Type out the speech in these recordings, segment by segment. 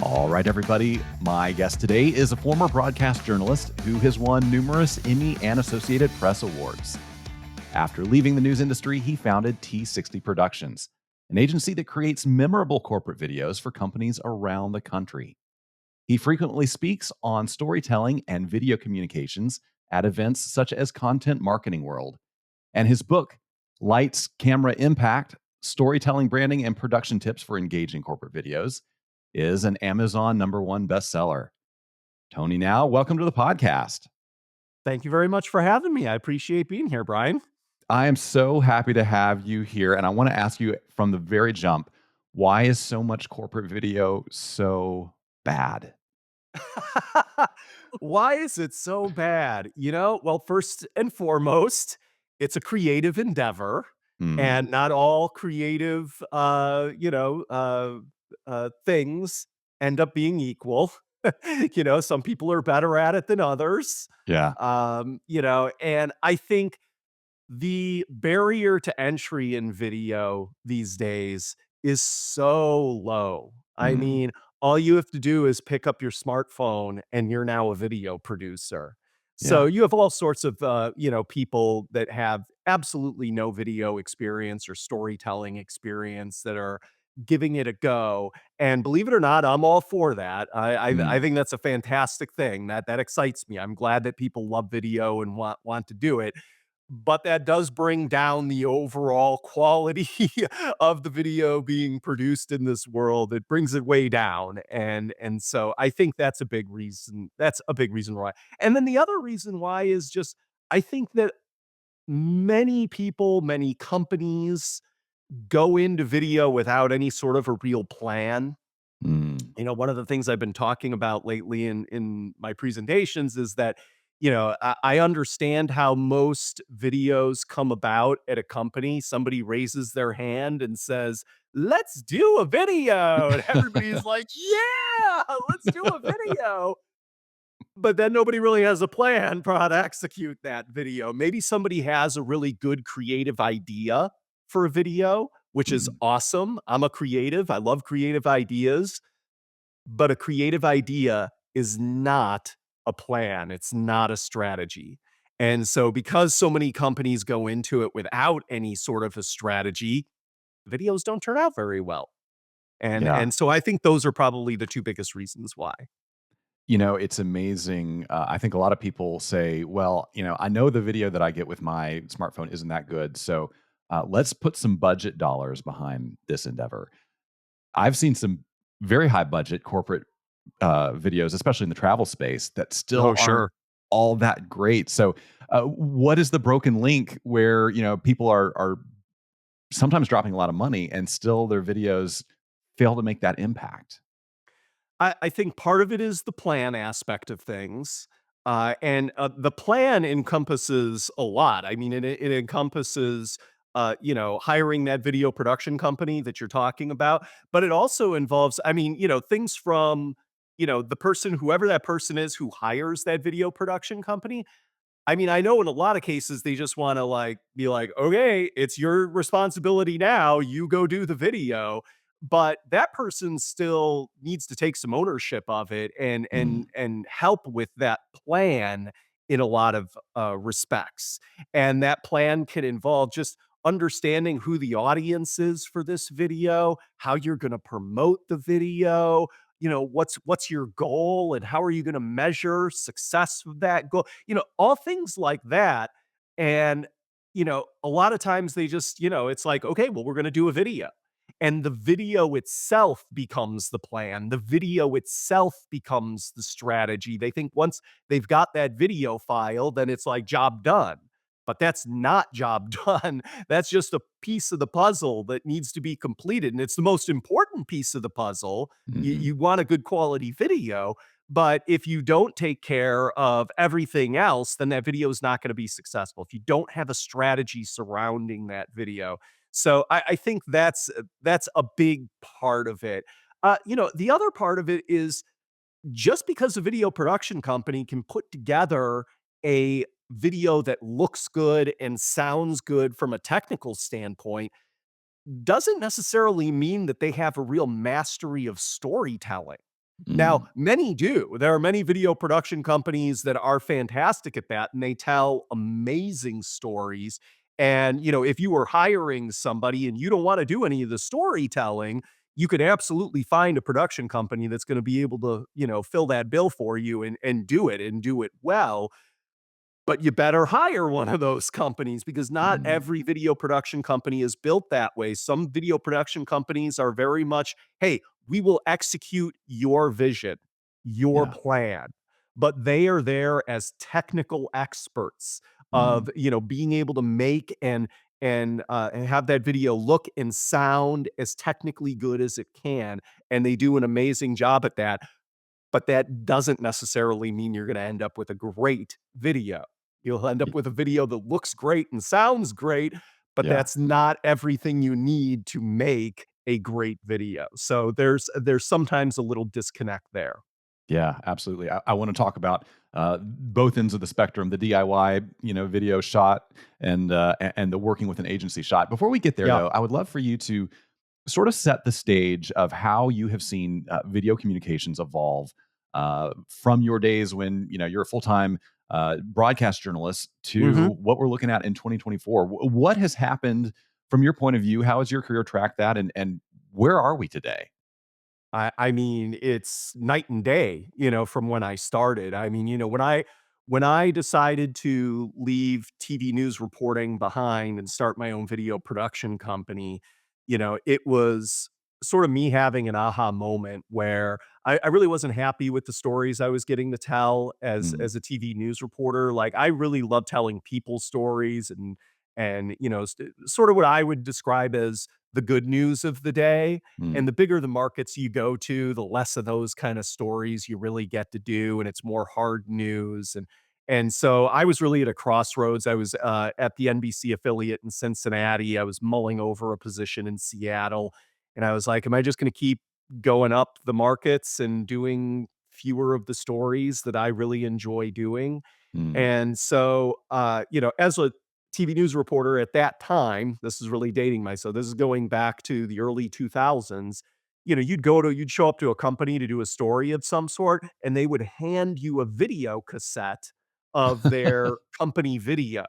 All right, everybody. My guest today is a former broadcast journalist who has won numerous Emmy and Associated Press awards. After leaving the news industry, he founded T60 Productions, an agency that creates memorable corporate videos for companies around the country. He frequently speaks on storytelling and video communications at events such as Content Marketing World. And his book, Lights, Camera, Impact: Storytelling, Branding, and Production Tips for Engaging Corporate Videos, is an Amazon #1 bestseller. Tony Gnau, welcome to the podcast. Thank you very much for having me. I appreciate being here, Brian. I am so happy to have you here. And I want to ask you from the very jump, why is so much corporate video so bad? Why is it so bad? Well, first and foremost, it's a creative endeavor, Hmm. and not all creative, things end up being equal. Some people are better at it than others. Yeah. And I think the barrier to entry in video these days is so low. I Hmm. mean, all you have to do is pick up your smartphone and you're now a video producer. So Yeah. you have all sorts of, people that have absolutely no video experience or storytelling experience that are giving it a go. And believe it or not, I'm all for that. I Mm. think that's a fantastic thing. That excites me. I'm glad that people love video and want to do it, but that does bring down the overall quality of the video being produced in this world. It brings it way down, and so I think that's a big reason. That's a big reason why. And then the other reason why is just I think that many people, many companies go into video without any sort of a real plan. Mm. One of the things I've been talking about lately in my presentations is that, I understand how most videos come about at a company. Somebody raises their hand and says, "Let's do a video." And everybody's like, "Yeah, let's do a video." But then nobody really has a plan for how to execute that video. Maybe somebody has a really good creative idea for a video, which is Mm. awesome. I'm a creative. I love creative ideas, but a creative idea is not a plan, it's not a strategy. And so because so many companies go into it without any sort of a strategy, videos don't turn out very well. And Yeah. and so I think those are probably the 2 biggest reasons why. It's amazing. I think a lot of people say, well, I know the video that I get with my smartphone isn't that good. So let's put some budget dollars behind this endeavor. I've seen some very high budget corporate videos, especially in the travel space, that Oh, still aren't sure. all that great. So, what is the broken link where people are sometimes dropping a lot of money and still their videos fail to make that impact? I think part of it is the plan aspect of things. And the plan encompasses a lot. I mean, it encompasses, hiring that video production company that you're talking about, but it also involves, I mean, things from, the person, whoever that person is who hires that video production company. I mean, I know in a lot of cases they just wanna, like, be like, "Okay, it's your responsibility now, you go do the video," but that person still needs to take some ownership of it and Mm. help with that plan in a lot of, respects, and that plan can involve just understanding who the audience is for this video, how you're gonna promote the video, what's your goal and how are you gonna measure success of that goal? All things like that. And, a lot of times they just, it's like, okay, well, we're going to do a video. And the video itself becomes the plan. The video itself becomes the strategy. They think once they've got that video file, then it's like job done. But that's not job done. That's just a piece of the puzzle that needs to be completed. And it's the most important piece of the puzzle. You, Mhm. you want a good quality video, but if you don't take care of everything else, then that video is not going to be successful. If you don't have a strategy surrounding that video, so I think that's a big part of it. The other part of it is just because a video production company can put together a video that looks good and sounds good from a technical standpoint doesn't necessarily mean that they have a real mastery of storytelling. Now, Mm, many do. There are many video production companies that are fantastic at that, and they tell amazing stories. And, if you were hiring somebody and you don't wanna do any of the storytelling, you could absolutely find a production company that's gonna be able to, fill that bill for you and do it well. But you better hire one of those companies because not mm, every video production company is built that way. Some video production companies are very much, "Hey, we will execute your vision, your yeah. plan." But they are there as technical experts Mm, of, being able to make and have that video look and sound as technically good as it can, and they do an amazing job at that. But that doesn't necessarily mean you're gonna end up with a great video. You'll end y up with a video that looks great and sounds great, but yeah. that's not everything you need to make a great video. So there's sometimes a little disconnect there. Yeah, absolutely. I wanna talk about, both ends of the spectrum, the DIY, video shot and the working with an agency shot. Before we get there, Yeah. though, I would love for you to sort of set the stage of how you have seen video communications evolve from your days when you're a full-time broadcast journalist Mhm. to what we're looking at in 2024. What has happened from your point of view? How has your career tracked that, and where are we today? I mean, it's night and day, from when I started. I mean, when I decided to leave TV news reporting behind and start my own video production company, it was sort of me having an aha moment where I really wasn't happy with the stories I was getting to tell Mm, as a TV news reporter. Like I really love telling people stories and sort of what I would describe as the good news of the day. And mm, the bigger the markets you go to, the less of those kind of stories you really get to do, and it's more hard news. And so I was really at a crossroads. I was at the NBC affiliate in Cincinnati. I was mulling over a position in Seattle, and I was like, "Am I just going to keep going up the markets and doing fewer of the stories that I really enjoy doing?" mm, And so, as a TV news reporter at that time, this is really dating myself. This is going back to the early 2000s. You'd show up to a company to do a story of some sort, and they would hand you a video cassette of their company video.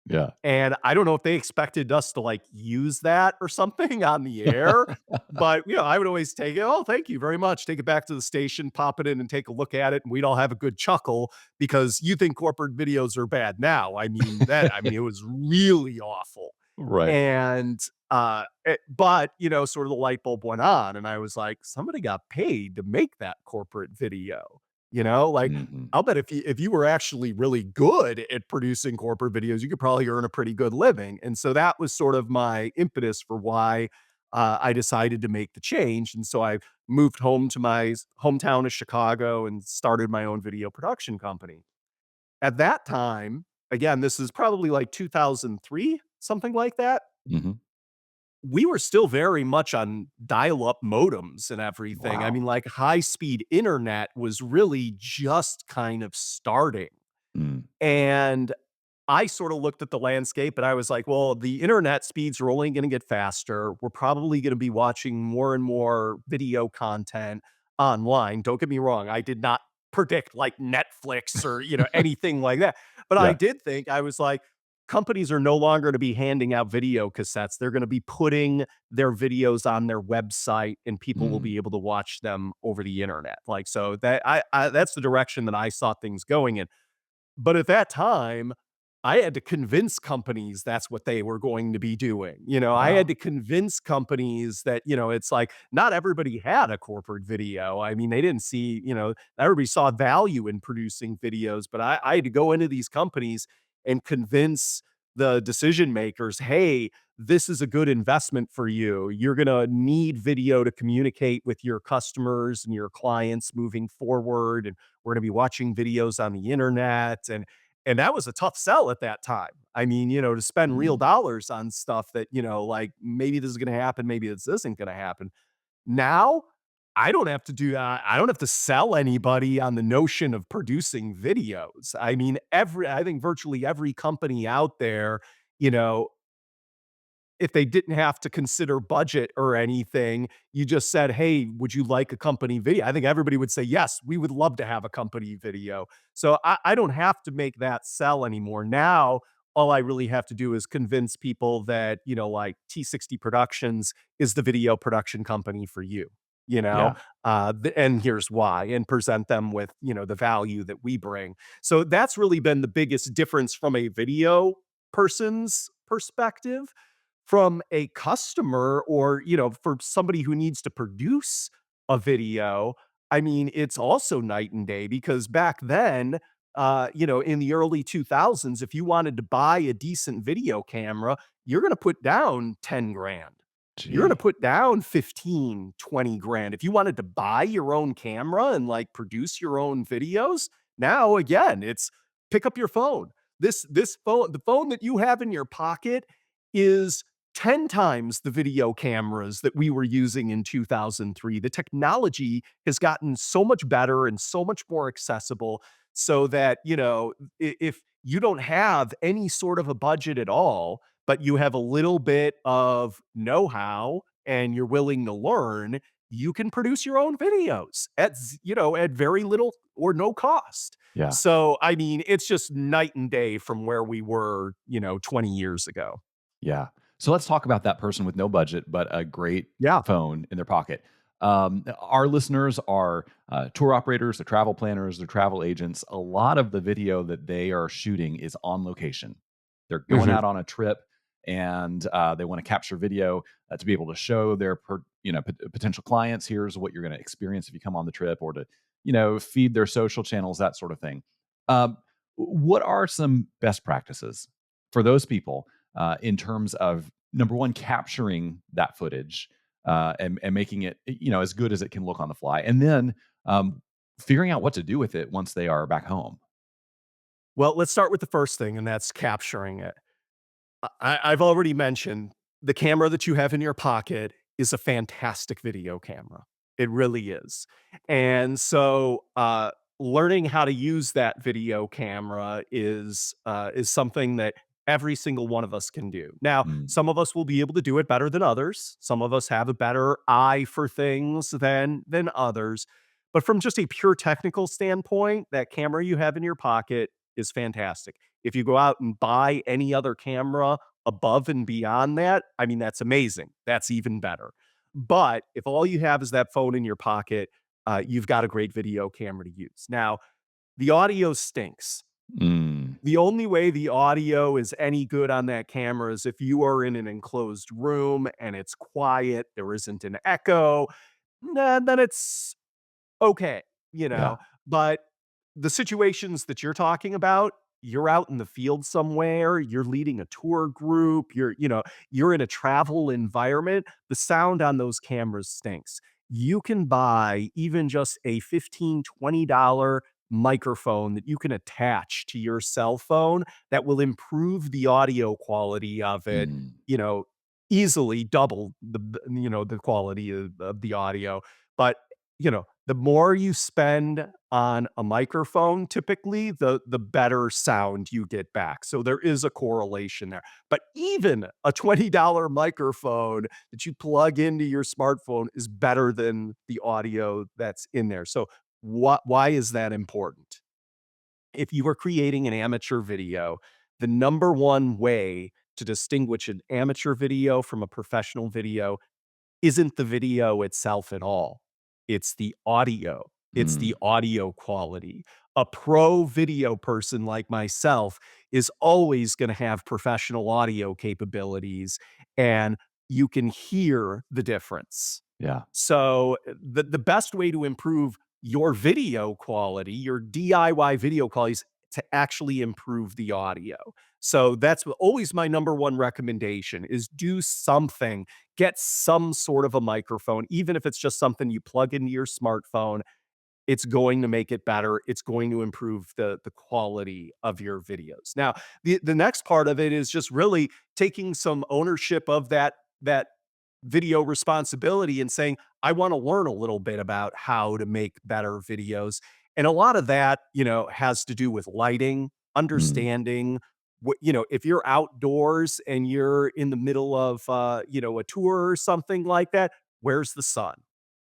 yeah. And I don't know if they expected us to, like, use that or something on the air, but, I would always take it, "Oh, thank you very much." Take it back to the station, pop it in, and take a look at it, and we'd all have a good chuckle because you think corporate videos are bad now. It was really awful. Right. And, but, sort of the light bulb went on, and I was like, "Somebody got paid to make that corporate video." Like, Mhm. I'll bet if you were actually really good at producing corporate videos, you could probably earn a pretty good living, and so that was sort of my impetus for why, I decided to make the change, and so I moved home to my hometown of Chicago and started my own video production company. At that time, again, this is probably like 2003, something like that, Mhm. we were still very much on dial-up modems and everything. I Wow. mean, like, high-speed internet was really just kind of starting. Mm, And I sorta looked at the landscape and I was like, "Well, the internet speeds are only gonna get faster. We're probably gonna be watching more and more video content online." Don't get me wrong, I did not predict, like, Netflix or, anything like that. But I yeah. did think, I was like, companies are no longer gonna be handing out video cassettes. They're gonna be putting their videos on their website, and people will Mm, be able to watch them over the internet. Like, so that I that's the direction that I saw things going in. But at that time, I had to convince companies that's what they were going to be doing. I had wow. to convince companies that, it's like not everybody had a corporate video. I mean, they didn't see, everybody saw value in producing videos, but I had to go into these companies and convince the decision makers, hey, this is a good investment for you. You're going to need video to communicate with your customers and your clients moving forward. And we're going to be watching videos on the internet. And that was a tough sell at that time. I mean, to spend real Mm, dollars on stuff that, like maybe this is going to happen, maybe this isn't going to happen. Now, I don't have to do that. I don't have to sell anybody on the notion of producing videos. I mean, I think virtually every company out there, you know, if they didn't have to consider budget or anything, you just said, "Hey, would you like a company video?" I think everybody would say, "Yes, we would love to have a company video." So I don't have to make that sell anymore. Now, all I really have to do is convince people that, like T60 Productions is the video production company for you, you know? Yeah. And here's why, and present them with, the value that we bring. So that's really been the biggest difference from a video person's perspective. From a customer or, for somebody who needs to produce a video, I mean, it's also night and day because back then, in the early 2000s, if you wanted to buy a decent video camera, you're gonna put down 10 grand. You're gonna Gee. put down 15, 20 grand. If you wanted to buy your own camera and, like, produce your own videos, now again, it's pick up your phone. This phone, the phone that you have in your pocket is 10 times the video cameras that we were using in 2003. The technology has gotten so much better and so much more accessible so that, if you don't have any sort of a budget at all, but you have a little bit of know-how and you're willing to learn, you can produce your own videos at very little or no cost. Yeah. So, I mean, it's just night and day from where we were, 20 years ago. Yeah. So let's talk about that person with no budget, but a great Yeah. phone in their pocket. Our listeners are tour operators, they're travel planners, they're travel agents. A lot of the video that they are shooting is on location. They're going Mhm. out on a trip and they want to capture video to be able to show their potential clients. Here's what you're going to experience if you come on the trip, or to feed their social channels, that sort of thing. Um, what are some best practices for those people in terms of number one, capturing that footage and making it as good as it can look on the fly, and then figuring out what to do with it once they are back home. Well, let's start with the first thing, and that's capturing it. I've already mentioned the camera that you have in your pocket is a fantastic video camera. It really is. And so, learning how to use that video camera is something that every single one of us can do. Now, Mm, some of us will be able to do it better than others. Some of us have a better eye for things than others. But from just a pure technical standpoint, that camera you have in your pocket is fantastic. If you go out and buy any other camera above and beyond that, I mean, that's amazing. That's even better. But if all you have is that phone in your pocket, you've got a great video camera to use. Now, the audio stinks. mm, The only way the audio is any good on that camera is if you are in an enclosed room and it's quiet, there isn't an echo, then it's okay, you yeah. know? But the situations that you're talking about, you're out in the field somewhere, you're leading a tour group, you're in a travel environment, the sound on those cameras stinks. You can buy even just a $15, $20 microphone that you can attach to your cell phone that will improve the audio quality of it, Mm, you know, easily double the quality of the audio. But the more you spend on a microphone, typically, the better sound you get back. So there is a correlation there. But even a $20 microphone that you plug into your smartphone is better than the audio that's in there. So why is that important? If you are creating an amateur video, the number one way to distinguish an amateur video from a professional video isn't the video itself at all. It's the audio. It's mm, the audio quality. A pro video person like myself is always gonna have professional audio capabilities, and you can hear the difference. yeah. So, the best way to improve your video quality, your DIY video quality is to actually improve the audio. So, that's always my number one recommendation is do something. Get some sort of a microphone, even if it's just something you plug into your smartphone, it's going to make it better. It's going to improve the quality of your videos. Now, the next part of it is just really taking some ownership of that video responsibility and saying, I want to learn a little bit about how to make better videos. And a lot of that, has to do with lighting, Mm, understanding if you're outdoors and you're in the middle of, a tour or something like that, where's the sun?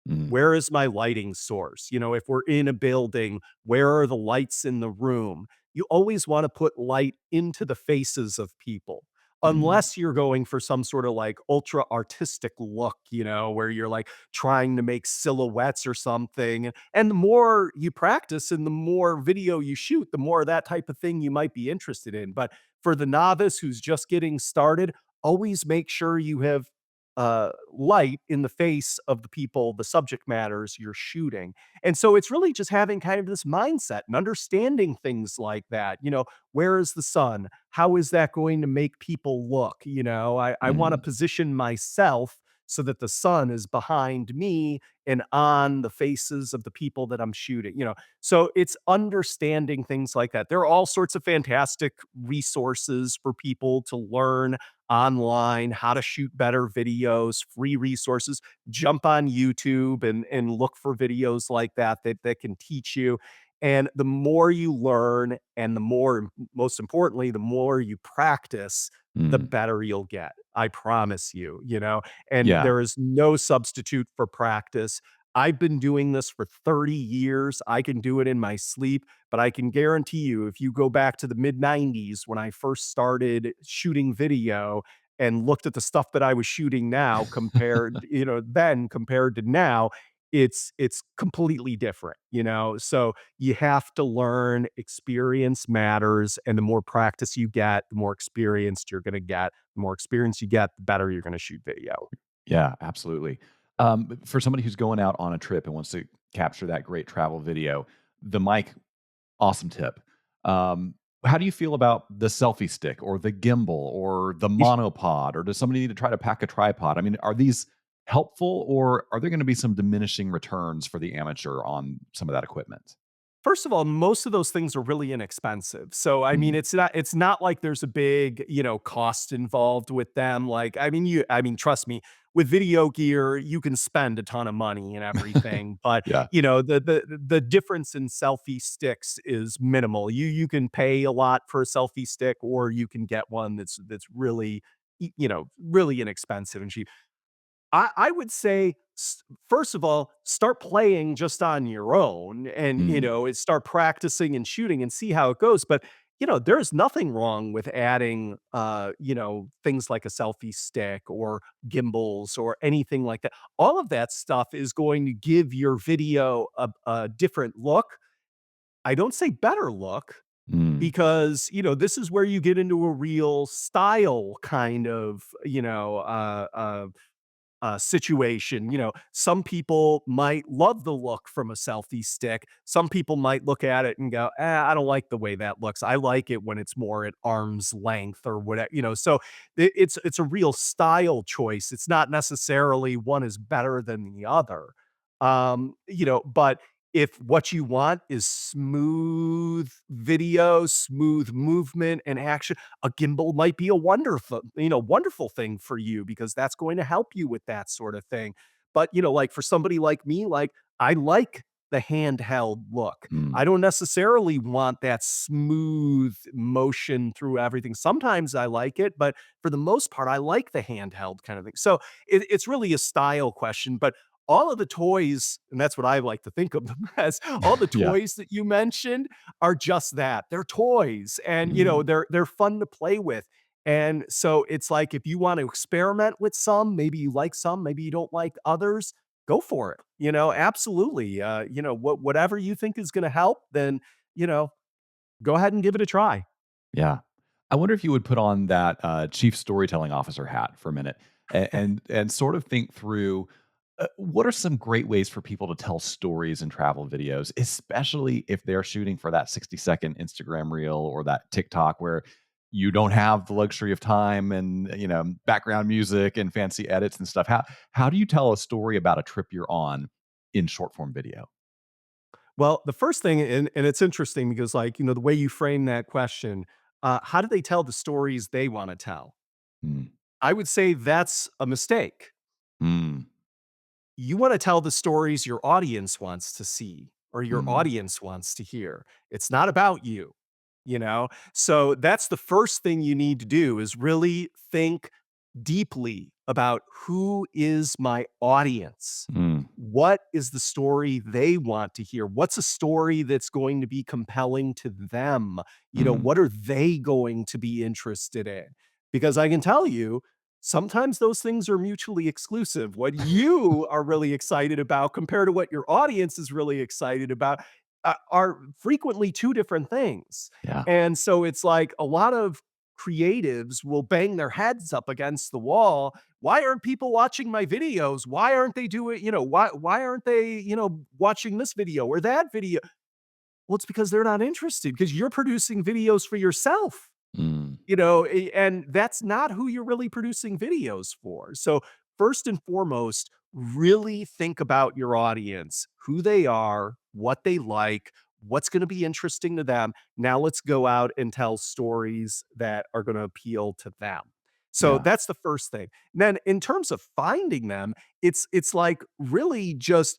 Mm, Where is my lighting source? If we're in a building, where are the lights in the room? You always want to put light into the faces of people. mm, Unless you're going for some sort of like ultra artistic look, where you're like trying to make silhouettes or something. And the more you practice and the more video you shoot, the more that type of thing you might be interested in. But for the novice who's just getting started, always make sure you have light in the face of the people, the subject matters you're shooting. And so it's really just having kind of this mindset and understanding things like that. Where is the sun? How is that going to make people look? I want to mm, position myself so that the sun is behind me and on the faces of the people that I'm shooting. So it's understanding things like that. There are all sorts of fantastic resources for people to learn online, how to shoot better videos, free resources. Jump on YouTube and look for videos like that can teach you. And the more you learn and the more, most importantly, the more you practice, the mm. better you'll get. I promise you. And Yeah. there is no substitute for practice. I've been doing this for 30 years. I can do it in my sleep. But I can guarantee you, if you go back to the mid 90s when I first started shooting video and looked at the stuff that I was shooting now compared to now, it's completely different. So you have to learn, experience matters, and the more practice you get, the more experienced you're gonna get. The more experience you get, the better you're gonna shoot video. Yeah, absolutely. For somebody who's going out on a trip and wants to capture that great travel video, the mic, awesome tip. How do you feel about the selfie stick or the gimbal or the monopod, or does somebody need to try to pack a tripod? I mean, are these helpful, or are there going to be some diminishing returns for the amateur on some of that equipment? First of all, most of those things are really inexpensive. So, I mean, Mm, it's not like there's a big, cost involved with them. Like, I mean, trust me, with video gear, you can spend a ton of money and everything, but yeah. the difference in selfie sticks is minimal. You can pay a lot for a selfie stick, or you can get one that's really, really inexpensive and cheap. I would say, first of all, start playing just on your own and, Mm, start practicing and shooting and see how it goes. But, there's nothing wrong with adding, things like a selfie stick or gimbals or anything like that. All of that stuff is going to give your video a different look. I don't say better look, mm, because this is where you get into a real style kind of situation. Some people might love the look from a selfie stick. Some people might look at it and go, I don't like the way that looks. I like it when it's more at arm's length or whatever. So it's a real style choice. It's not necessarily one is better than the other. But if what you want is smooth video, smooth movement and action, a gimbal might be a wonderful thing for you, because that's going to help you with that sort of thing. But, like for somebody like me, like I like the handheld look. mm. I don't necessarily want that smooth motion through everything. Sometimes I like it, but for the most part, I like the handheld kind of thing. So it's really a style question. But all of the toys, and that's what I like to think of them as, all the Yeah. toys that you mentioned are just that. They're toys, and, Mm, they're fun to play with. And so it's like, if you want to experiment with some, maybe you like some, maybe you don't like others, go for it. Absolutely. Whatever you think is gonna help, then, you know, go ahead and give it a try. yeah. I wonder if you would put on that chief storytelling officer hat for a minute, and sort of think through what are some great ways for people to tell stories in travel videos, especially if they're shooting for that 60-second Instagram reel or that TikTok where you don't have the luxury of time and background music and fancy edits and stuff. How do you tell a story about a trip you're on in short form video? Well, the first thing, and it's interesting because, like, the way you frame that question, how do they tell the stories they wanna tell? Mm, I would say that's a mistake. mm, You wanna tell the stories your audience wants to see or your mm, audience wants to hear. It's not about you. you know? So that's the first thing you need to do is really think deeply about who is my audience? Mm, What is the story they want to hear? What's a story that's going to be compelling to them? mm, What are they going to be interested in? Because I can tell you, sometimes those things are mutually exclusive. What you are really excited about compared to what your audience is really excited about are frequently two different things. yeah. And so it's like a lot of creatives will bang their heads up against the wall. Why aren't people watching my videos? Why aren't they doing, why aren't they, watching this video or that video? Well, it's because they're not interested because you're producing videos for yourself. Mm, And that's not who you're really producing videos for. So, first and foremost, really think about your audience, who they are, what they like, what's going to be interesting to them. Now, let's go out and tell stories that are going to appeal to them. So yeah. that's the first thing. Then in terms of finding them, it's like really just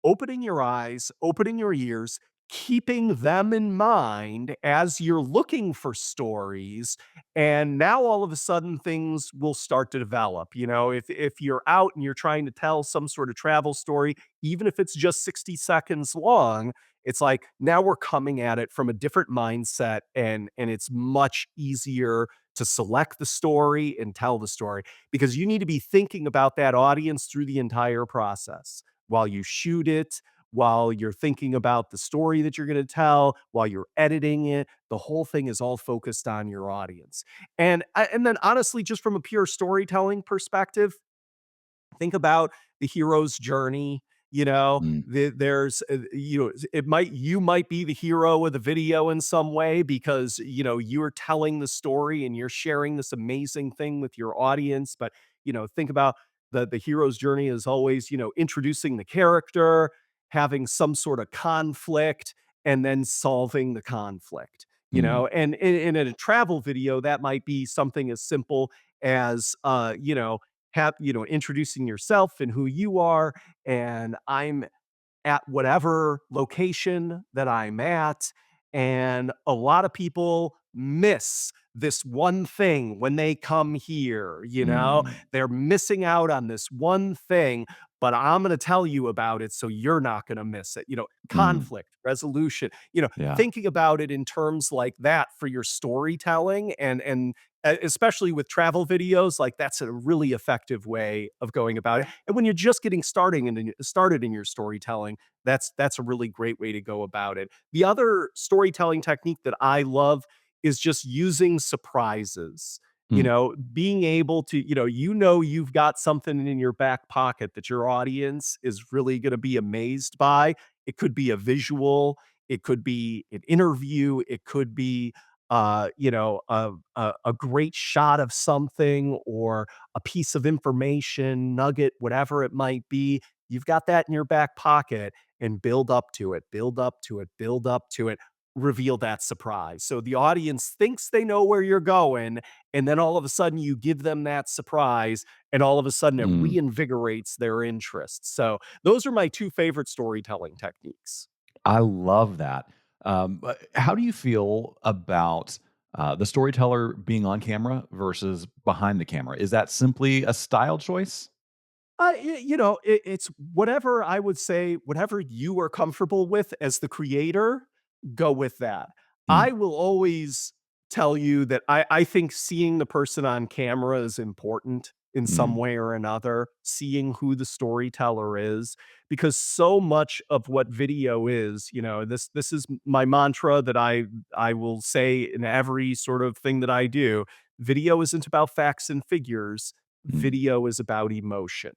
opening your eyes, opening your ears, keeping them in mind as you're looking for stories, and now all of a sudden things will start to develop. If you're out and you're trying to tell some sort of travel story, even if it's just 60 seconds long, it's like now we're coming at it from a different mindset, and it's much easier to select the story and tell the story because you need to be thinking about that audience through the entire process while you shoot it, while you're thinking about the story that you're going to tell, while you're editing it. The whole thing is all focused on your audience. And then honestly, just from a pure storytelling perspective, think about the hero's journey. Mm, There's, it might you might be the hero of the video in some way because you're telling the story and you're sharing this amazing thing with your audience. But think about the hero's journey is always introducing the character, having some sort of conflict, and then solving the conflict. mm, And in a travel video, that might be something as simple as introducing yourself and who you are. And I'm at whatever location that I'm at. And a lot of people miss this one thing when they come here. mm, They're missing out on this one thing, but I'm going to tell you about it so you're not going to miss it. mm, Conflict, resolution, yeah. thinking about it in terms like that for your storytelling and especially with travel videos, like that's a really effective way of going about it. And when you're just getting started in your storytelling, that's a really great way to go about it. The other storytelling technique that I love is just using surprises. Mm, Being able to, you've got something in your back pocket that your audience is really going to be amazed by. It could be a visual, it could be an interview, it could be a great shot of something or a piece of information, nugget, whatever it might be. You've got that in your back pocket and build up to it, build up to it, build up to it, reveal that surprise. So the audience thinks they know where you're going, and then all of a sudden you give them that surprise, and all of a sudden it mm. reinvigorates their interest. So those are my two favorite storytelling techniques. I love that. But how do you feel about the storyteller being on camera versus behind the camera? Is that simply a style choice? It's whatever I would say, whatever you are comfortable with as the creator, go with that. Mm, I will always tell you that I think seeing the person on camera is important in some mm, way or another, seeing who the storyteller is, because so much of what video is, this is my mantra that I will say in every sort of thing that I do. Video isn't about facts and figures. mm, Video is about emotion.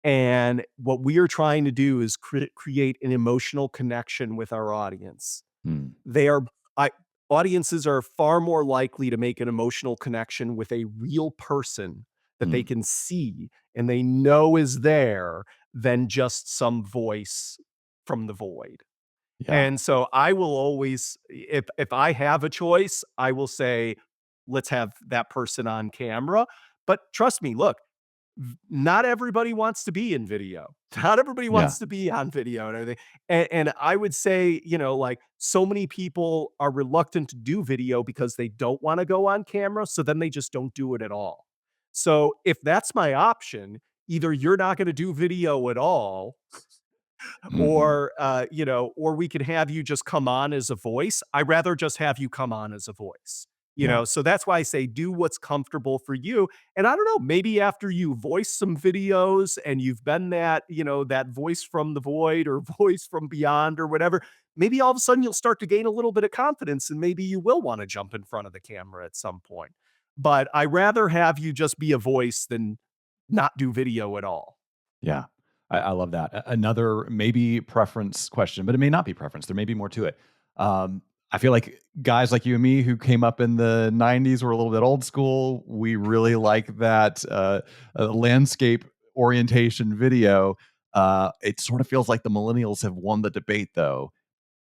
And what we are trying to do is create an emotional connection with our audience. mm, They are I Audiences are far more likely to make an emotional connection with a real person that they mm. can see and they know is there than just some voice from the void. Yeah. And so I will always, if I have a choice, I will say, let's have that person on camera. But trust me, look, Not everybody wants to be in video. Not everybody Yeah. wants to be on video and everything. And I would say, like so many people are reluctant to do video because they don't want to go on camera. So then they just don't do it at all. So if that's my option, either you're not going to do video at all, Hmm. or we could have you just come on as a voice. I rather just have you come on as a voice. Yeah. So that's why I say do what's comfortable for you. And I don't know, maybe after you voice some videos and you've been that voice from the void or voice from beyond or whatever, maybe all of a sudden you'll start to gain a little bit of confidence and maybe you will want to jump in front of the camera at some point. But I rather have you just be a voice than not do video at all. Yeah. I love that. Another maybe preference question, but it may not be preference. There may be more to it. I feel like guys like you and me who came up in the 90s were a little bit old school. We really like that landscape orientation video. It sort of feels like the millennials have won the debate, though,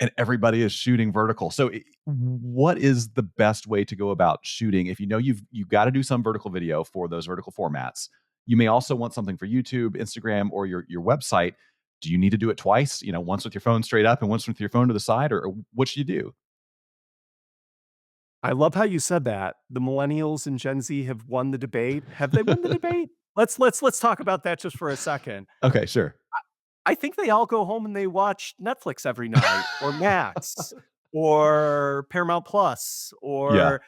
and everybody is shooting vertical. So, what is the best way to go about shooting? If you know you've got to do some vertical video for those vertical formats, you may also want something for YouTube, Instagram, or your website. Do you need to do it twice? Once with your phone straight up and once with your phone to the side, or what should you do? I love how you said that. The millennials and Gen Z have won the debate. Have they won the debate? Let's talk about that just for a second. Okay, sure. I think they all go home and they watch Netflix every night or Max or Paramount Plus Yeah. or,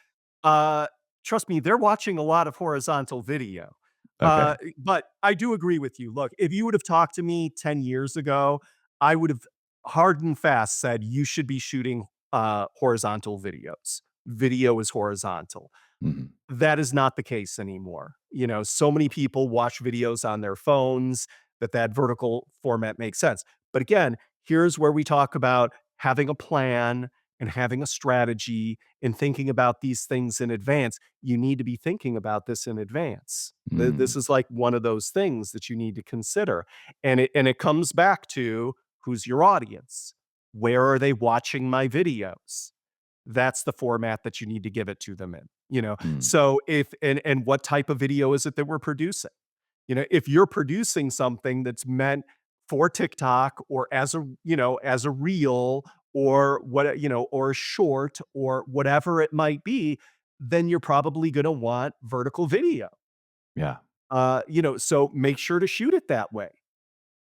uh, trust me, they're watching a lot of horizontal video. Okay. But I do agree with you. Look, if you would have talked to me 10 years ago, I would have hard and fast said you should be shooting, horizontal videos. Video is horizontal. Mhm. That is not the case anymore. So many people watch videos on their phones that vertical format makes sense. But again, here's where we talk about having a plan and having a strategy and thinking about these things in advance. You need to be thinking about this in advance. This Mm. is like one of those things that you need to consider. And it comes back to who's your audience? Where are they watching my videos? That's the format that you need to give it to them in. Mm. So if and what type of video is it that we're producing? If you're producing something that's meant for TikTok or as a reel or or a short or whatever it might be, then you're probably going to want vertical video. Yeah. So make sure to shoot it that way.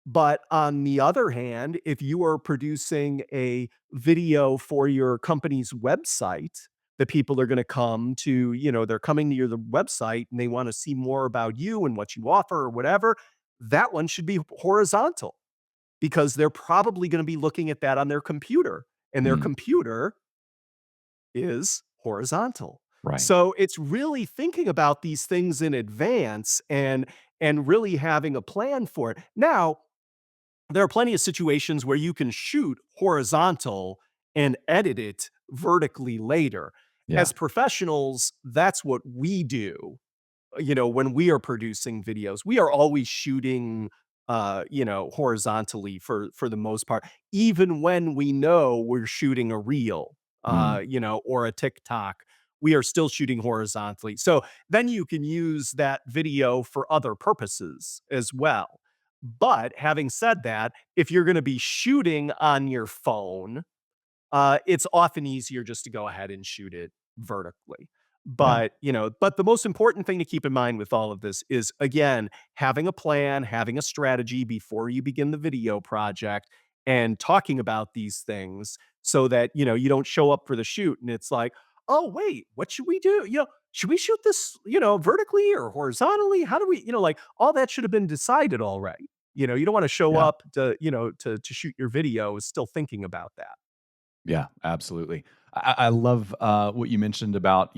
But on the other hand, if you are producing a video for your company's website that people are going to come to, they're coming to your the website and they want to see more about you and what you offer or whatever, that one should be horizontal because they're probably going to be looking at that on their computer and their Mm. computer is horizontal. Right. So it's really thinking about these things in advance and really having a plan for it. Now, there are plenty of situations where you can shoot horizontal and edit it vertically later. Yeah. As professionals, that's what we do. When we are producing videos, we are always shooting horizontally for the most part, even when we know we're shooting a reel, Mm. or a TikTok, we are still shooting horizontally. So then you can use that video for other purposes as well. But having said that, if you're going to be shooting on your phone, it's often easier just to go ahead and shoot it vertically. Yeah. But the most important thing to keep in mind with all of this is, again, having a plan, having a strategy before you begin the video project and talking about these things so that, you don't show up for the shoot and it's like, oh, wait, what should we do? Should we shoot this, vertically or horizontally? How do we, like all that should have been decided already. You don't want to show Yeah. up to shoot your video still thinking about that. Yeah, absolutely. I love what you mentioned about,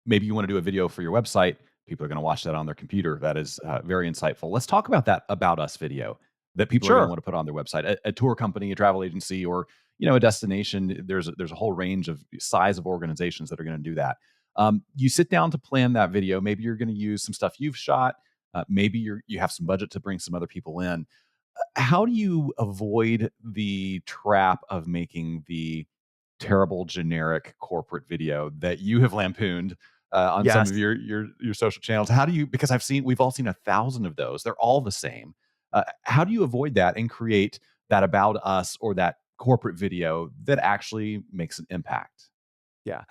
maybe you want to do a video for your website. People are going to watch that on their computer. That is very insightful. Let's talk about that about us video that people are going to Sure. want to put on their website. A tour company, a travel agency, or a destination. There's a whole range of size of organizations that are going to do that. You sit down to plan that video. Maybe you're going to use some stuff you've shot. Maybe you have some budget to bring some other people in. How do you avoid the trap of making the terrible generic corporate video that you have lampooned on some Yes. of your social channels. How do you, because we've all seen 1,000 of those. They're all the same. How do you avoid that and create that about us or that corporate video that actually makes an impact? Yeah.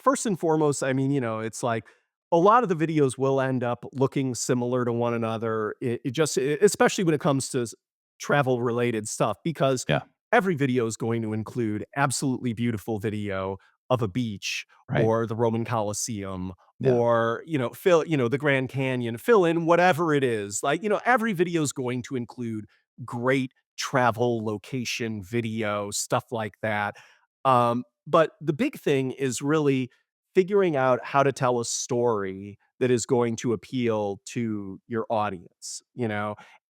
First and foremost, I mean, it's like a lot of the videos will end up looking similar to one another. Especially when it comes to travel related stuff, because Yeah. every video is going to include absolutely beautiful video of a beach Right. or the Roman Colosseum Yeah. or, the Grand Canyon, fill in whatever it is. Like, every video is going to include great travel location video, stuff like that. But the big thing is really figuring out how to tell a story that is going to appeal to your audience,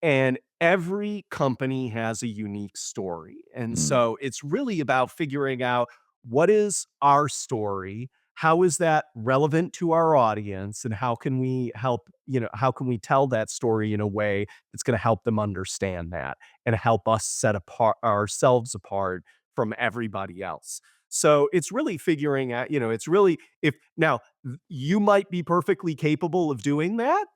And every company has a unique story. And Mm. so it's really about figuring out what is our story? How is that relevant to our audience? And how can we help, how can we tell that story in a way that's going to help them understand that and help us set apart ourselves apart from everybody else? So it's really figuring out, it's really if now you might be perfectly capable of doing that,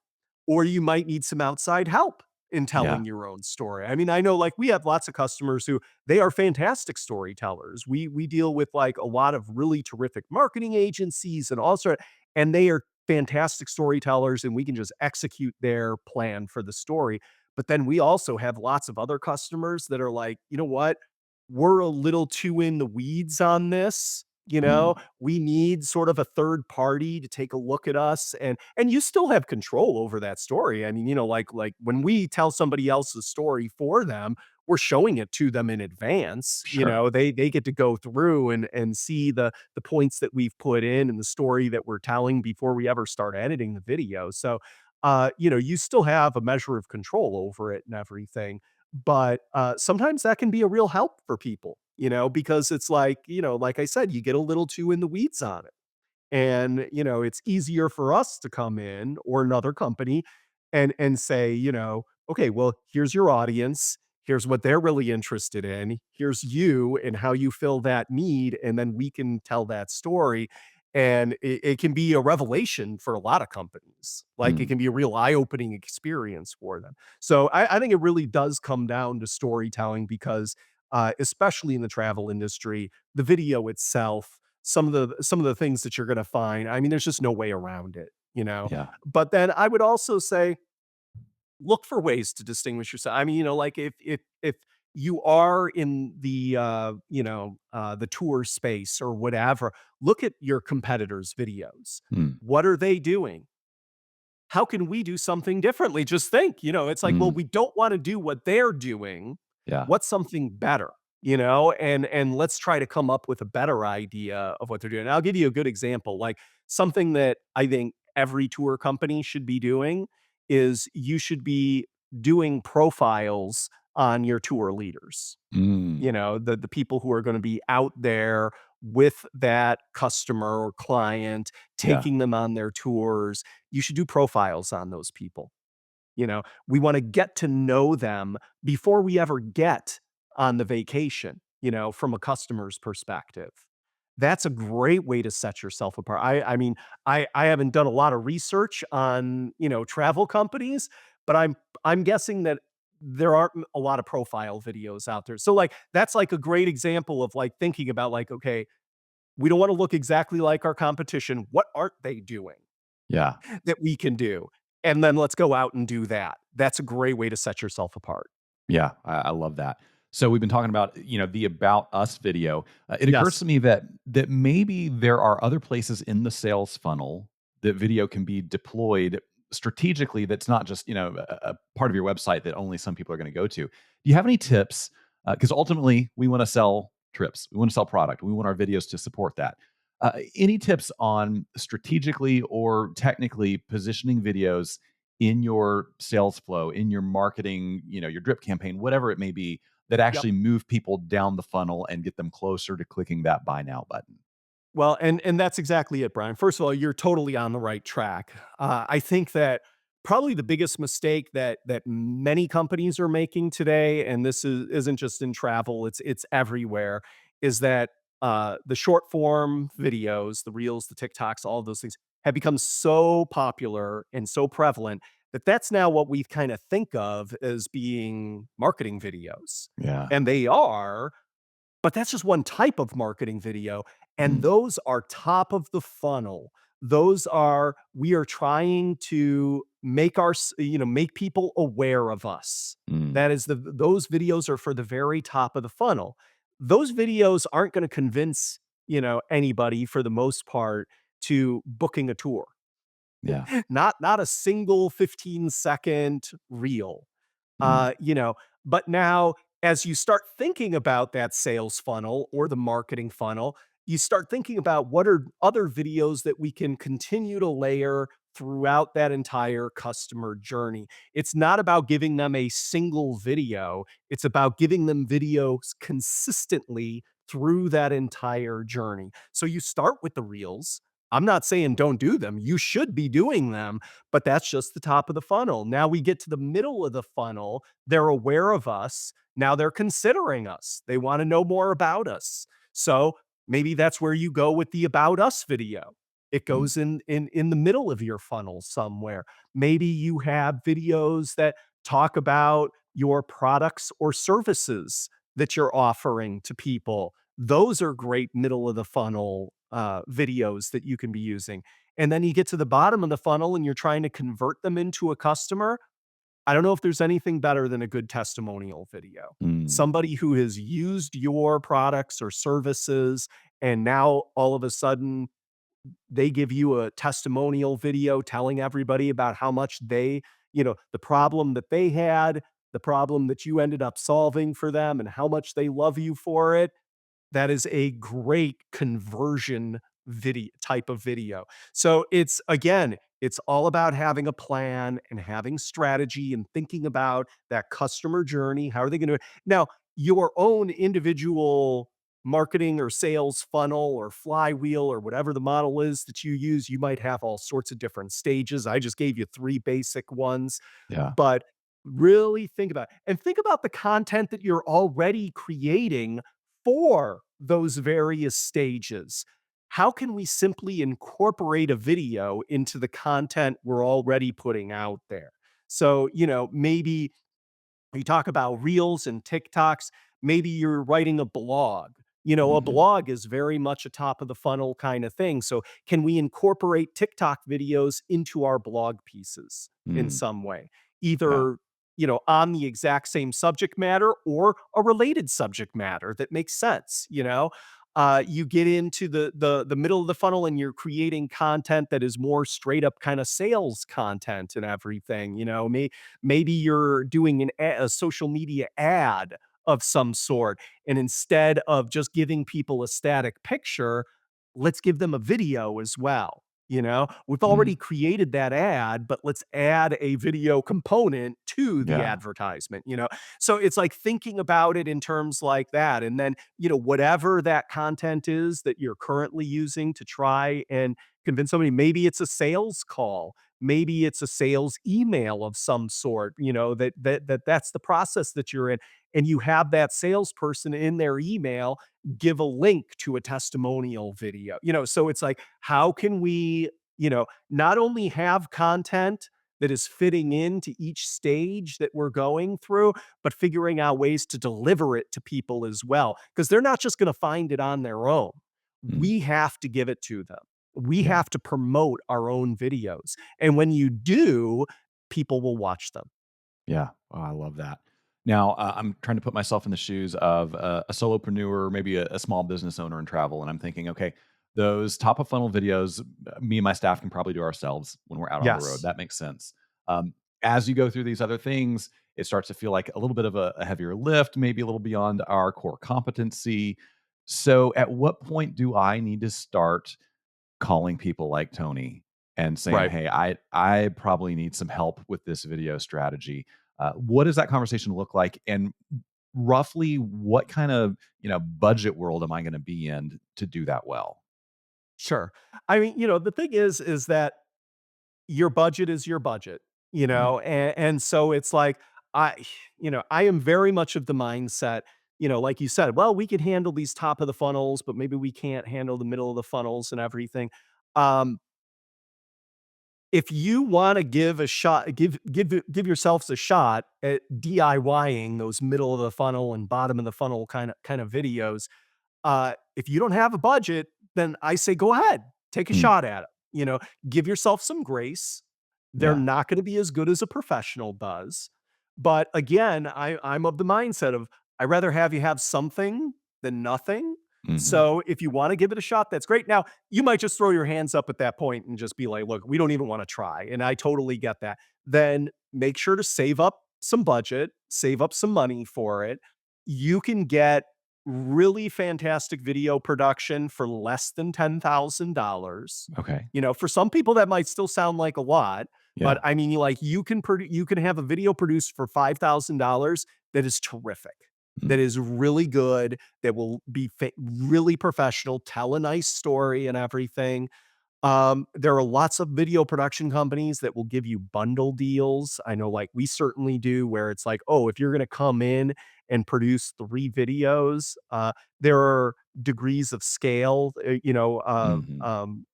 or you might need some outside help in Yeah. telling your own story. I mean, I know like we have lots of customers who they are fantastic storytellers. We deal with like a lot of really terrific marketing agencies and all sort, and they are fantastic storytellers and we can just execute their plan for the story. But then we also have lots of other customers that are like, you know what? We're a little too in the weeds on this. Mm. We need sort of a third party to take a look at us, and you still have control over that story. I mean, like when we tell somebody else's story for them, we're showing it to them in advance. Sure. They get to go through and see the points that we've put in and the story that we're telling before we ever start editing the video. So, you still have a measure of control over it and everything. But, sometimes that can be a real help for people, because it's like, like I said, you get a little too in the weeds on it. And, it's easier for us to come in or another company and say, "Okay, well, here's your audience. Here's what they're really interested in. Here's you and how you fill that need, and then we can tell that story." And it can be a revelation for a lot of companies. Like, it Mm. can be a real eye-opening experience for them. So I think it really does come down to storytelling because, especially in the travel industry, the video itself, some of the things that you're gonna find, I mean, there's just no way around it. Yeah. But then I would also say, look for ways to distinguish yourself. I mean, like if you are in the tour space or whatever, look at your competitors' videos. Mm. What are they doing? How can we do something differently? Just think, it's like, well, Mm. we don't wanna do what they're doing. Yeah. What's something better? And let's try to come up with a better idea of what they're doing. And I'll give you a good example, like, something that I think every tour company should be doing is you should be doing profiles on your tour leaders. Mm. The people who are gonna be out there with that customer or client, Yeah. taking them on their tours. You should do profiles on those people. We wanna get to know them before we ever get on the vacation, from a customer's perspective. That's a great way to set yourself apart. I mean, I haven't done a lot of research on, travel companies, but I'm guessing that there aren't a lot of profile videos out there. So, like, that's, like, a great example of, like, thinking about, like, okay, we don't wanna look exactly like our competition. What aren't they doing Yeah. that we can do? And then let's go out and do that. That's a great way to set yourself apart. Yeah, I love that. So we've been talking about, the about us video. It occurs Yes. to me that maybe there are other places in the sales funnel that video can be deployed strategically. That's not just a part of your website that only some people are going to go to. Do you have any tips? Because ultimately, we want to sell trips, we want to sell product, we want our videos to support that. Any tips on strategically or technically positioning videos in your sales flow, in your marketing, your drip campaign, whatever it may be, that Yep. actually move people down the funnel and get them closer to clicking that buy now button? Well, and that's exactly it, Brian. First of all, you're totally on the right track. I think that probably the biggest mistake that many companies are making today, and this isn't just in travel, it's everywhere, is that the short form videos, the reels, the TikToks, all of those things, have become so popular and so prevalent that that's now what we kind of think of as being marketing videos. Yeah. And they are, but that's just one type of marketing video, and Mm, those are top of the funnel. Those are we are trying to make make people aware of us. mm, That is those videos are for the very top of the funnel. Those videos aren't gonna convince, anybody for the most part to booking a tour. yeah. Not a single 15-second reel. Mm, You know, but now as you start thinking about that sales funnel or the marketing funnel, you start thinking about what are other videos that we can continue to layer throughout that entire customer journey. It's not about giving them a single video, it's about giving them videos consistently through that entire journey. So you start with the reels. I'm not saying don't do them. You should be doing them, but that's just the top of the funnel. Now we get to the middle of the funnel. They're aware of us. Now they're considering us. They want to know more about us. So maybe that's where you go with the about us video. It mm, goes in the middle of your funnel somewhere. Maybe you have videos that talk about your products or services that you're offering to people. Those are great middle of the funnel videos that you can be using. And then you get to the bottom of the funnel and you're trying to convert them into a customer. I don't know if there's anything better than a good testimonial video. mm, Somebody who has used your products or services, and now all of a sudden they give you a testimonial video telling everybody about how much the problem that they had, the problem that you ended up solving for them, and how much they love you for it. That is a great conversion video type of video. So it's again, it's all about having a plan and having strategy and thinking about that customer journey. How are they going to now your own individual marketing or sales funnel or flywheel or whatever the model is that you use, you might have all sorts of different stages. I just gave you three basic ones, yeah. but really think about it and think about the content that you're already creating for those various stages. How can we simply incorporate a video into the content we're already putting out there? So, maybe you talk about reels and TikToks, maybe you're writing a blog. A Mhm, blog is very much a top of the funnel kind of thing. So, can we incorporate TikTok videos into our blog pieces in mm, some way? yeah. Either, on the exact same subject matter or a related subject matter that makes sense, you get into the middle of the funnel and you're creating content that is more straight up kind of sales content and everything. Maybe you're doing a social media ad of some sort, and instead of just giving people a static picture, let's give them a video as well. We've Mm, already created that ad, but let's add a video component to the yeah. advertisement. So it's like thinking about it in terms like that. And then, whatever that content is that you're currently using to try and convince somebody, maybe it's a sales call, maybe it's a sales email of some sort, that's the process that you're in. And you have that salesperson in their email give a link to a testimonial video. So it's like, how can we, not only have content that is fitting into each stage that we're going through, but figuring out ways to deliver it to people as well. Because they're not just going to find it on their own. Mm, We have to give it to them. We yeah. have to promote our own videos. And when you do, people will watch them. Yeah. Oh, I love that. Now, I'm trying to put myself in the shoes of a solopreneur, maybe a small business owner in travel, and I'm thinking, okay, those top of funnel videos, me and my staff can probably do ourselves when we're out on the road. Yes. That makes sense. As you go through these other things, it starts to feel like a little bit of a heavier lift, maybe a little beyond our core competency. So, at what point do I need to start calling people like Tony and saying, Right. "Hey, I probably need some help with this video strategy." What does that conversation look like, and roughly what kind of budget world am I going to be in to do that well? Sure. I mean, the thing is that your budget is your budget, Mhm. and so it's like, I, I am very much of the mindset, like you said, well, we could handle these top of the funnels, but maybe we can't handle the middle of the funnels and everything. Um, If you wanna give a shot give yourselves a shot at DIYing those middle of the funnel and bottom of the funnel kinda videos, if you don't have a budget, then I say go ahead, take a Mm, shot at it. You know, give yourself some grace. They're yeah. not gonna be as good as a professional does. But again, I'm of the mindset of I'd rather have you have something than nothing. Hmm. So if you want to give it a shot, that's great. Now, you might just throw your hands up at that point and just be like, look, we don't even want to try. And I totally get that. Then make sure to save up some budget, save up some money for it. You can get really fantastic video production for less than $10,000. Okay. You know, for some people that might still sound like a lot, but Yeah. I mean, like you can have a video produced for $5,000 that is terrific, Mm, that is really good, that will be really professional, tell a nice story and everything. There are lots of video production companies that will give you bundle deals. I know, like, we certainly do, where it's like, "Oh, if you're gonna come in and produce 3 videos," there are degrees of scale, mhm.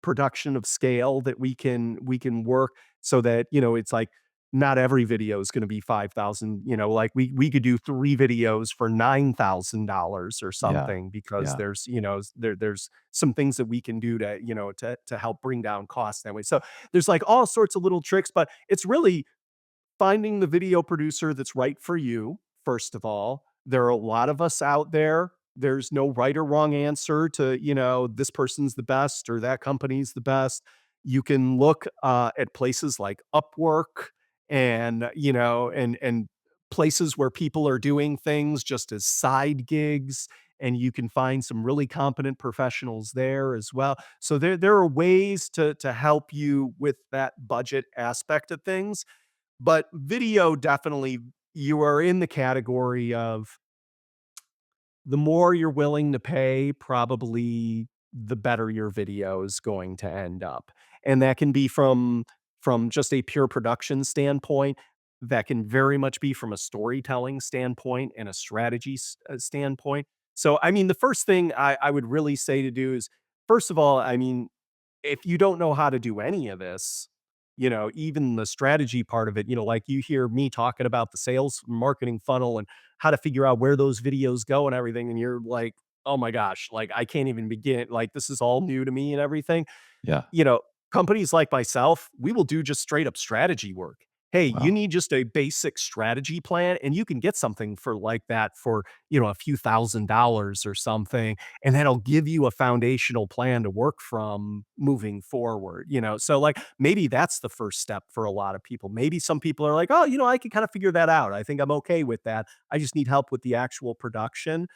production of scale that we can work so that, it's like, not every video is gonna be 5,000, like, we could do 3 videos for $9,000 or Yeah. something because Yeah. there's some things that we can do to, to help bring down costs that way. So, there's, like, all sorts of little tricks, but it's really finding the video producer that's right for you, first of all. There are a lot of us out there. There's no right or wrong answer to, this person's the best or that company's the best. You can look at places like Upwork and, and places where people are doing things just as side gigs. And you can find some really competent professionals there as well. So there are ways to help you with that budget aspect of things, but video definitely, you are in the category of the more you're willing to pay, probably the better your video is going to end up. And that can be from just a pure production standpoint. That can very much be from a storytelling standpoint and a strategy standpoint. So, I mean, the first thing I would really say to do is, first of all, I mean, if you don't know how to do any of this, even the strategy part of it, like you hear me talking about the sales marketing funnel and how to figure out where those videos go and everything. And you're like, oh my gosh, like I can't even begin. Like this is all new to me and everything. Yeah. you know, Companies like myself, we will do just straight up strategy work. Hey, you Wow. need just a basic strategy plan and you can get something for like that for, a few $1,000s or something. And that'll give you a foundational plan to work from moving forward, So like maybe that's the first step for a lot of people. Maybe some people are like, oh, I can kind of figure that out. I think I'm okay with that. I just need help with the actual production.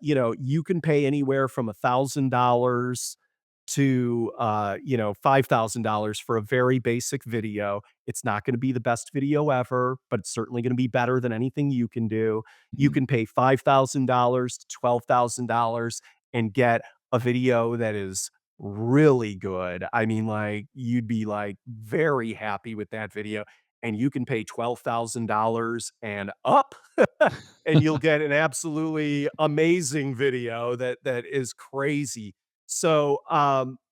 You can pay anywhere from $1,000 to $5,000 for a very basic video. It's not going to be the best video ever, but it's certainly going to be better than anything you can do. You Mhm. can pay $5,000 to $12,000 and get a video that is really good. I mean, like, you'd be like very happy with that video. And you can pay $12,000 and up and you'll get an absolutely amazing video that is crazy. So,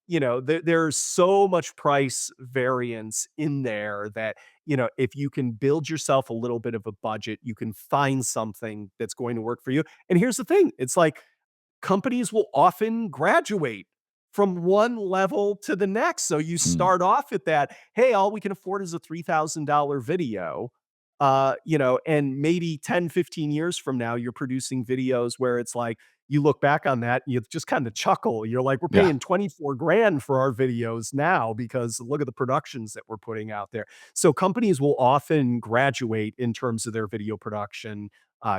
there's so much price variance in there that, if you can build yourself a little bit of a budget, you can find something that's going to work for you. And here's the thing, it's like companies will often graduate from one level to the next. So you Mm, start off at that, hey, all we can afford is a $3,000 video. And maybe 10, 15 years from now, you're producing videos where it's like, you look back on that, and you just kind of chuckle. You're like, we're yeah. paying 24 grand for our videos now because look at the productions that we're putting out there. So companies will often graduate in terms of their video production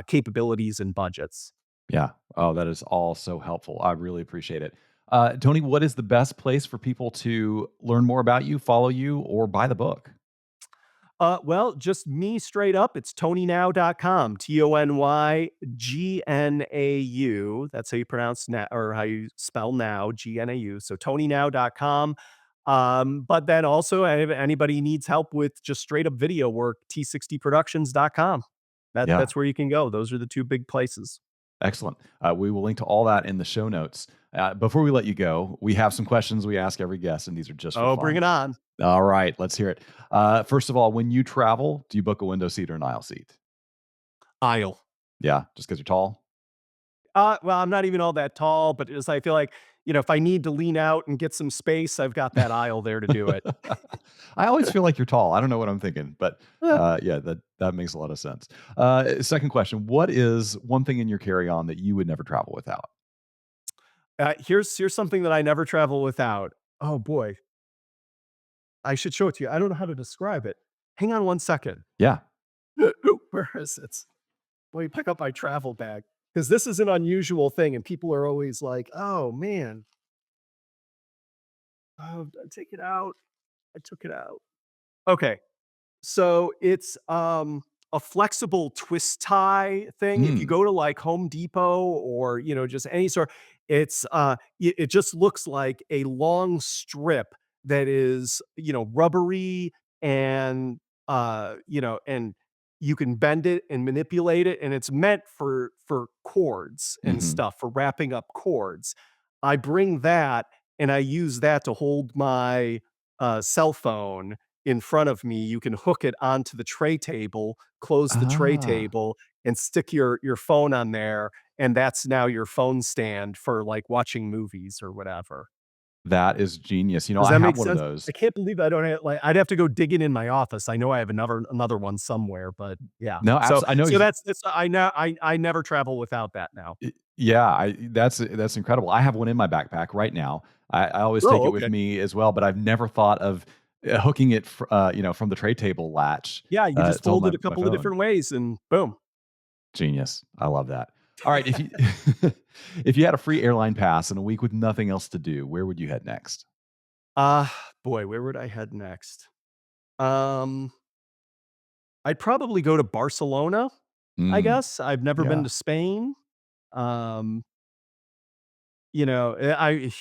capabilities and budgets. Yeah. Oh, that is all so helpful. I really appreciate it. Tony, what is the best place for people to learn more about you, follow you, or buy the book? Well, just me straight up. It's TonyGnau.com. TonyGnau. That's how you pronounce now or how you spell now, GNAU. So TonyGnau.com. But then also, if anybody needs help with just straight up video work, T60productions.com. Yeah. That's where you can go. Those are the two big places. Excellent. We will link to all that in the show notes. Before we let you go, we have some questions we ask every guest, and these are just for Oh, bring fun. it on. All right, let's hear it. First of all, when you travel, do you book a window seat or an aisle seat? Aisle. Yeah, just because you're tall? Well, I'm not even all that tall, but I feel like, if I need to lean out and get some space, I've got that aisle there to do it. I always feel like you're tall. I don't know what I'm thinking, but Eh, yeah, that makes a lot of sense. Second question: what is one thing in your carry-on that you would never travel without? here's something that I never travel without. Oh boy, I should show it to you. I don't know how to describe it. Hang on one second. Yeah. Where is it? Let me pick up my travel bag because this is an unusual thing, and people are always like, "Oh man, oh, take it out." I took it out. Okay. So it's a flexible twist tie thing. If you Mm. go to like Home Depot or just any store, it just looks like a long strip that is rubbery and and you can bend it and manipulate it, and it's meant for cords and Hmm. stuff for wrapping up cords. I bring that and I use that to hold my cell phone in front of me. You can hook it onto the tray table, close the tray Ah, table, and stick your phone on there, and that's now your phone stand for, like, watching movies or whatever. that is genius. Does I that have make one of sense? those. I can't believe I don't have like, I'd have to go digging in my office. I know I have another one somewhere, but yeah. No, So I know. so that's I never travel without that now. Yeah, that's incredible. I have one in my backpack right now. I always take Oh, it with okay. me as well, but I've never thought of hooking it, from the tray table latch Yeah, you just to hold fold it a my couple of phone. different ways and boom. Genius. I love that. All right, if you if you had a free airline pass and a week with nothing else to do, where would you head next? Boy, where would I head next? Um I'd probably go to Barcelona, I Mm, guess. I've never been yeah. to Spain. Um, I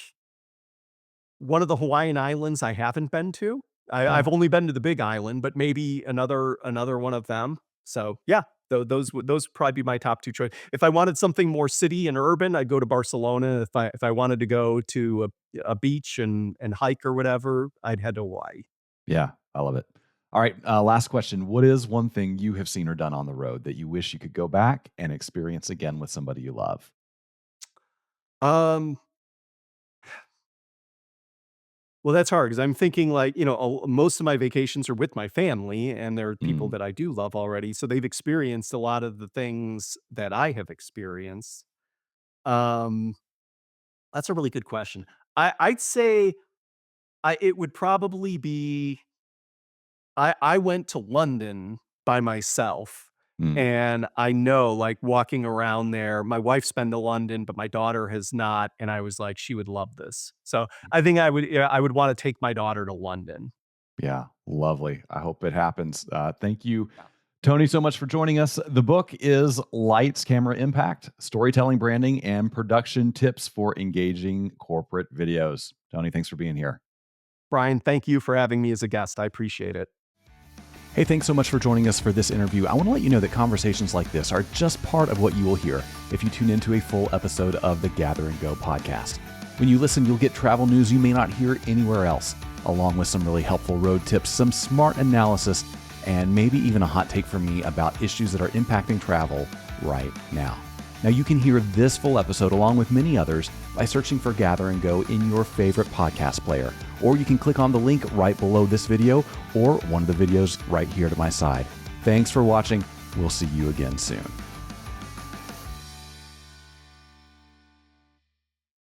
one of the Hawaiian Islands I haven't been to. I've Oh, only been to the Big Island, but maybe another one of them. So, yeah, those would probably be my top 2 choice. If I wanted something more city and urban, I'd go to Barcelona. If I wanted to go to a beach and hike or whatever, I'd head to Hawaii. yeah. I love it. All right, last question. What is one thing you have seen or done on the road that you wish you could go back and experience again with somebody you love? Um Well, that's hard because 'cause I'm thinking like, most of my vacations are with my family, and they're people Mm, that I do love already, so they've experienced a lot of the things that I have experienced. Um, that's a really good question. I'd say it would probably be I went to London by myself, mm. and I know, like, walking around there my wife's been to London, but my daughter has not, and I was like, "She would love this." So, I think I would wanna take my daughter to London. Yeah, lovely. I hope it happens. Thank you, Tony, so much for joining us. The book is Lights, Camera, Impact: Storytelling, Branding, and Production Tips for Engaging Corporate Videos. Tony, thanks for being here. Brian, thank you for having me as a guest. I appreciate it. Hey, thanks so much for joining us for this interview. I want to let you know that conversations like this are just part of what you will hear if you tune into a full episode of the Gather and Go podcast. When you listen, you'll get travel news you may not hear anywhere else, along with some really helpful road tips, some smart analysis, and maybe even a hot take from me about issues that are impacting travel right now. Now, you can hear this full episode along with many others by searching for Gather and Go in your favorite podcast player, or you can click on the link right below this video or one of the videos right here to my side. Thanks for watching. We'll see you again soon.